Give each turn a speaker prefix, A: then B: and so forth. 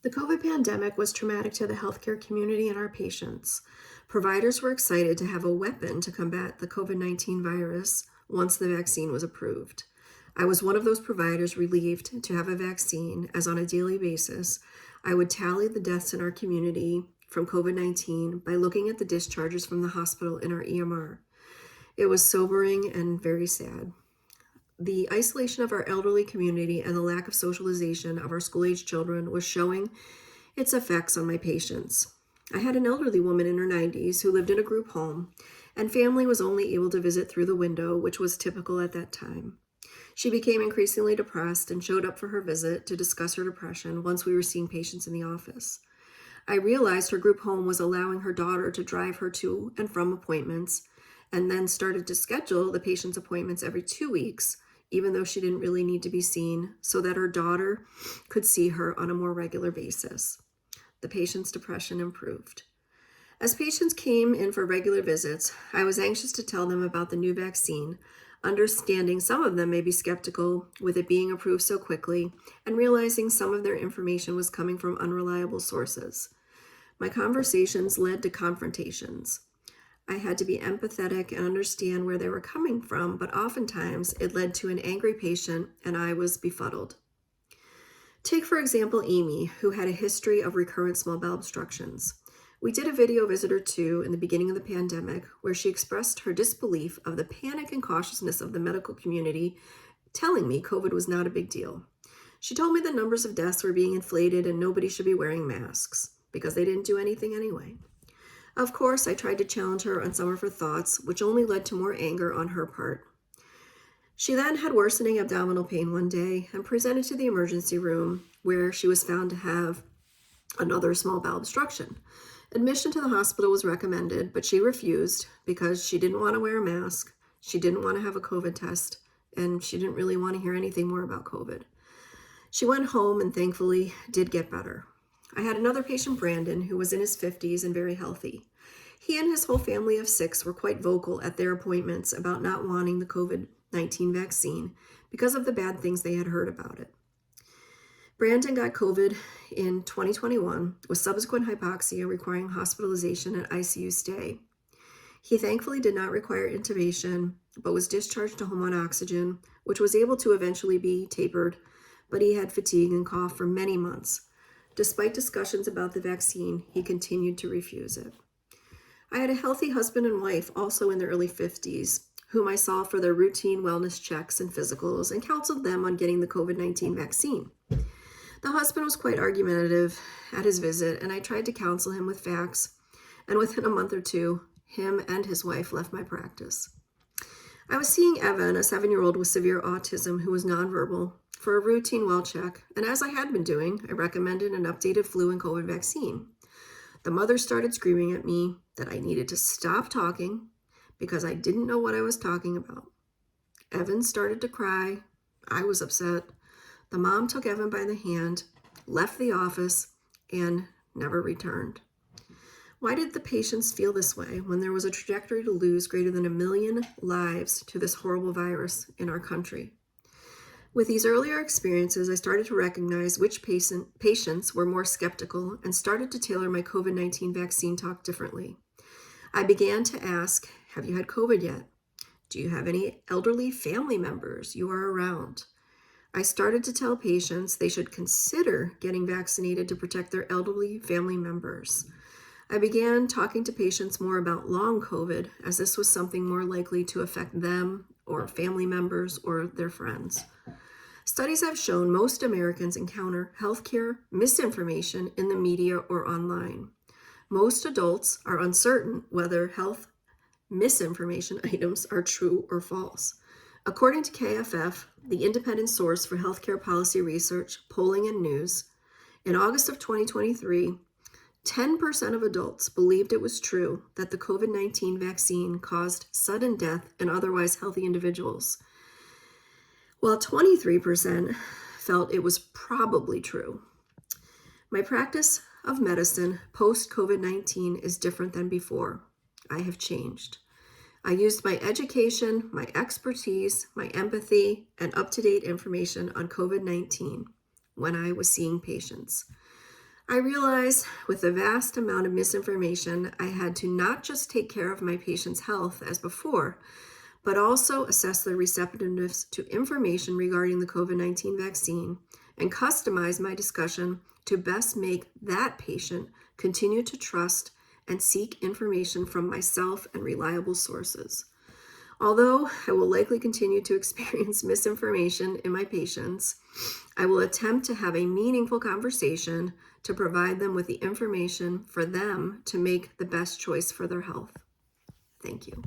A: The COVID pandemic was traumatic to the healthcare community and our patients. Providers were excited to have a weapon to combat the COVID-19 virus once the vaccine was approved. I was one of those providers relieved to have a vaccine, as on a daily basis, I would tally the deaths in our community from COVID-19 by looking at the discharges from the hospital in our EMR. It was sobering and very sad. The isolation of our elderly community and the lack of socialization of our school-age children was showing its effects on my patients. I had an elderly woman in her 90s who lived in a group home, and family was only able to visit through the window, which was typical at that time. She became increasingly depressed and showed up for her visit to discuss her depression once we were seeing patients in the office. I realized her group home was allowing her daughter to drive her to and from appointments, and then started to schedule the patient's appointments every 2 weeks, even though she didn't really need to be seen, so that her daughter could see her on a more regular basis. The patient's depression improved. As patients came in for regular visits, I was anxious to tell them about the new vaccine, understanding some of them may be skeptical with it being approved so quickly, and realizing some of their information was coming from unreliable sources. My conversations led to confrontations. I had to be empathetic and understand where they were coming from, but oftentimes it led to an angry patient and I was befuddled. Take, for example, Amy, who had a history of recurrent small bowel obstructions. We did a video visit or two in the beginning of the pandemic where she expressed her disbelief of the panic and cautiousness of the medical community, telling me COVID was not a big deal. She told me the numbers of deaths were being inflated and nobody should be wearing masks because they didn't do anything anyway. Of course, I tried to challenge her on some of her thoughts, which only led to more anger on her part. She then had worsening abdominal pain one day and presented to the emergency room, where she was found to have another small bowel obstruction. Admission to the hospital was recommended, but she refused because she didn't want to wear a mask, she didn't want to have a COVID test, and she didn't really want to hear anything more about COVID. She went home and thankfully did get better. I had another patient, Brandon, who was in his 50s and very healthy. He and his whole family of 6 were quite vocal at their appointments about not wanting the COVID-19 vaccine because of the bad things they had heard about it. Brandon got COVID in 2021 with subsequent hypoxia requiring hospitalization and ICU stay. He thankfully did not require intubation, but was discharged to home on oxygen, which was able to eventually be tapered, but he had fatigue and cough for many months. Despite discussions about the vaccine, he continued to refuse it. I had a healthy husband and wife, also in their early 50s, whom I saw for their routine wellness checks and physicals and counseled them on getting the COVID-19 vaccine. The husband was quite argumentative at his visit, and I tried to counsel him with facts, and within a month or two, him and his wife left my practice. I was seeing Evan, a 7-year-old with severe autism who was nonverbal, for a routine well check, and as I had been doing, I recommended an updated flu and COVID vaccine. The mother started screaming at me that I needed to stop talking because I didn't know what I was talking about. Evan started to cry. I was upset. The mom took Evan by the hand, left the office, and never returned. Why did the patients feel this way when there was a trajectory to lose greater than 1 million lives to this horrible virus in our country? With these earlier experiences, I started to recognize which patients were more skeptical and started to tailor my COVID-19 vaccine talk differently. I began to ask, have you had COVID yet? Do you have any elderly family members you are around? I started to tell patients they should consider getting vaccinated to protect their elderly family members. I began talking to patients more about long COVID, as this was something more likely to affect them or family members or their friends. Studies have shown most Americans encounter healthcare misinformation in the media or online. Most adults are uncertain whether health misinformation items are true or false. According to KFF, the independent source for healthcare policy research, polling, and news, in August of 2023, 10% of adults believed it was true that the COVID-19 vaccine caused sudden death in otherwise healthy individuals, while 23% felt it was probably true. My practice of medicine post-COVID-19 is different than before. I have changed. I used my education, my expertise, my empathy, and up-to-date information on COVID-19 when I was seeing patients. I realized with the vast amount of misinformation, I had to not just take care of my patient's health as before, but also assess their receptiveness to information regarding the COVID-19 vaccine and customize my discussion to best make that patient continue to trust and seek information from myself and reliable sources. Although I will likely continue to experience misinformation in my patients, I will attempt to have a meaningful conversation to provide them with the information for them to make the best choice for their health. Thank you.